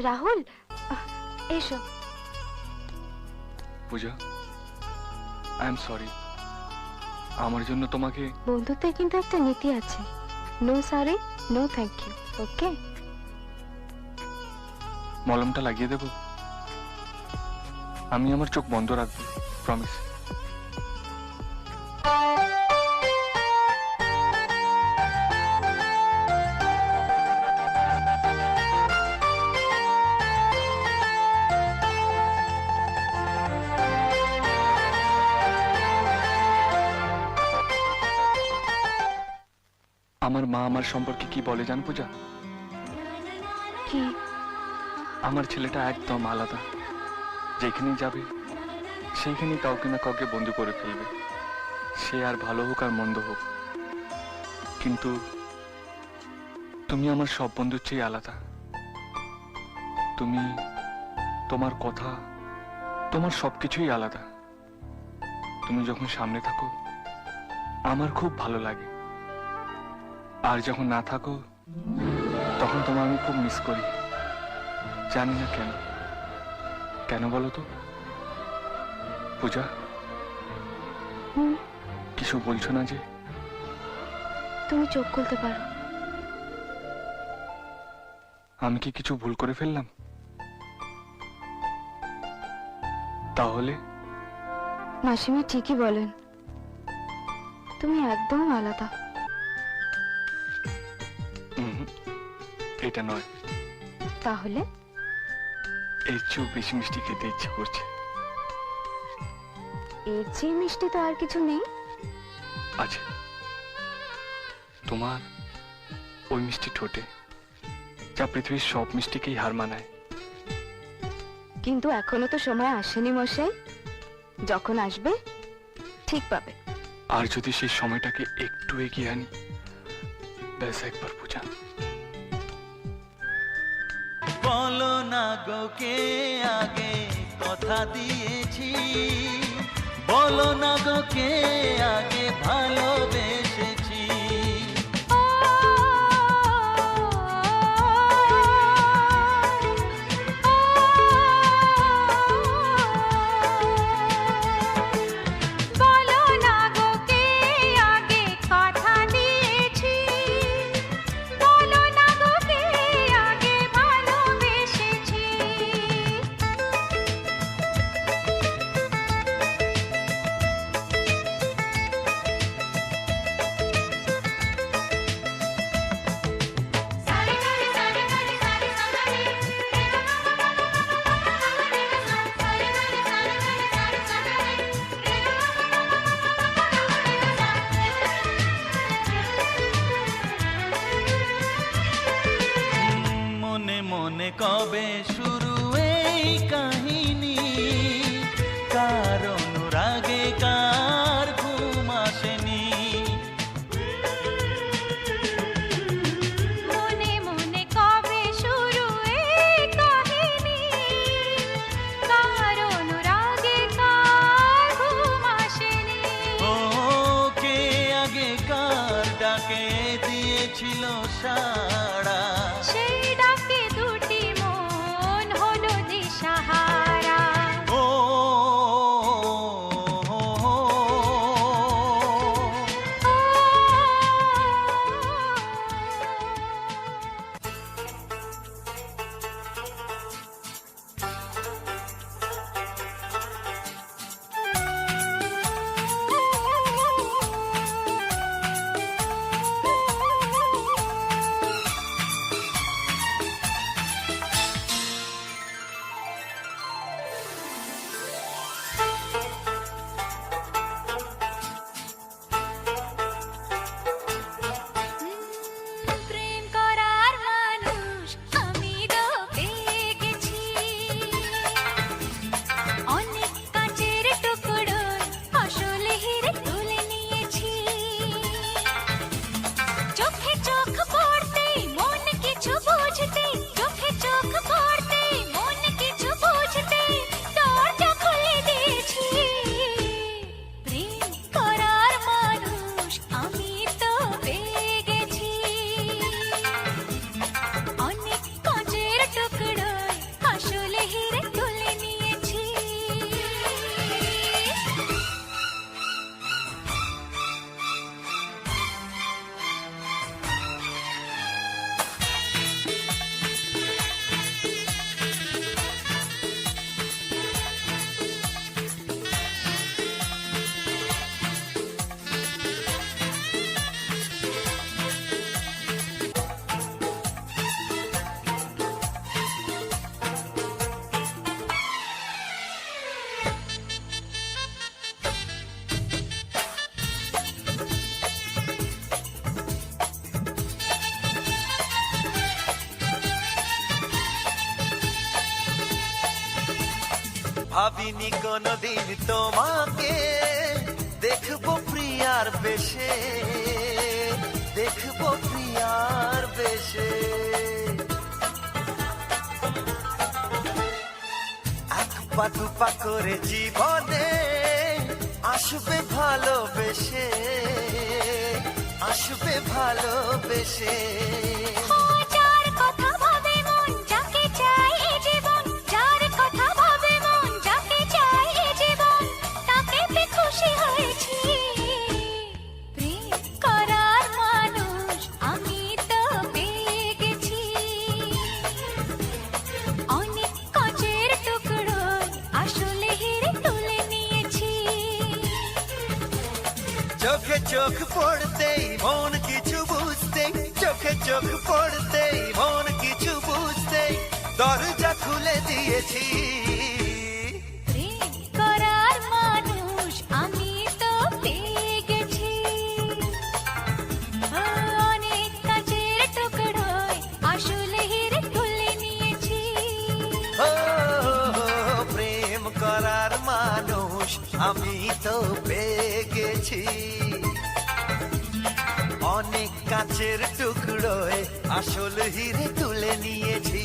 রাহুল, এসো। Puja, I am sorry. আমার জন্য তোমাকে। বন্ধুত্বের কিন্তু একটা নীতি আছে, no sorry no thank you. Okay, মলমটা লাগিয়ে দেব? আমি আমার চোখ বন্ধ রাখবো, প্রমিস। আমার মা আমার সম্পর্কে কি বলে জান পূজা? কি? আমার ছেলেটা একদম আলাদা, যেখানেই যাবে সেইখানেই কাউকে না কাউকে বন্দি করে ফেলবে, সে আর ভালো হোক আর মন্দ হোক। কিন্তু তুমি আমার সব বন্ধুর চেয়ে আলাদা। তুমি, তোমার কথা, তোমার সবকিছুই আলাদা। তুমি যখন সামনে থাকো আমার খুব ভালো লাগে, আর যখন না থাকো তখন তোমার আমি খুব মিস করি। জানি না কেন। কেন বলো তো পূজা? কিছু বলছো না যে? তুমি চোখ খুলতে পারো। আমি কি কিছু ভুল করে ফেললাম? তাহলে মাসিমা ঠিকই বলেন, তুমি একদম আলাদা। এটা নয়। তাহলে? এর চেয়েও বেশি মিষ্টি খেতে ইচ্ছে করছে। এর চেয়ে মিষ্টি তো আর কিছু নেই। আছে, তোমার ওই মিষ্টি ঠোঁটে, যা পৃথিবীর সব মিষ্টিকেই হার মানায়। কিন্তু এখনো তো সময় আসেনি মশাই, যখন আসবে ঠিক পাবে। আর যদি সেই সময়টাকে একটু এগিয়ে আনি, ব্যাস একবার পূজা। বলো না গো কে আগে কথা দিয়েছি, বলো না গো কে আগে ভালোবেসেছি। বলো না গো কে আগে কথা দিয়েছি, বলো না গো কে আগে ভালোবেসেছি। মনে মনে কবে শুরু এই কাহিনী, কার অনুরাগে কার ঘুম আসেনি। মনে মনে কবে শুরু এই কাহিনী, কার অনুরাগে কার ঘুম আসেনি। ও কে আগে কার ডাকে দিয়েছিল সাড়া, সেই ডাকে দুটি মন হলো দিশাহারা। ও ভাবিনি কোনদিন তোমাকে দেখবো প্রিয়ার বেশে, দেখবো প্রিয়ার বেশে। এক পা দুপা করে জীবনে আসবে ভালোবেসে, আসবে ভালোবেসে। যার কথা ভাবে মন যাকে চাই এ জীবন, যার কথা ভাবে মন যাকে চাই এ জীবন, তাকে পেয়ে খুশি হয়েছি। প্রেম করার মানুষ আমি তো পেয়ে গেছি। অনেক কাঁচের টুকরোয় আসলে হিরে তুলে নিয়েছি। চোখে চোখ পড়তেই মন কিছু বুঝতেই, চোখে চোখ পড়তেই মন কিছু বুঝতেই দরজা খুলে দিয়েছি। প্রেম করার মানুষ আমি তো পেয়ে গেছি। অনেক কাঁচের টুকরোয় আসলে হিরে তুলে নিয়েছি। ও প্রেম করার মানুষ আমি তো পেয়ে গেছি। অনেক কাচের টুকরোয় আসল হিরে তুলে নিয়েছি।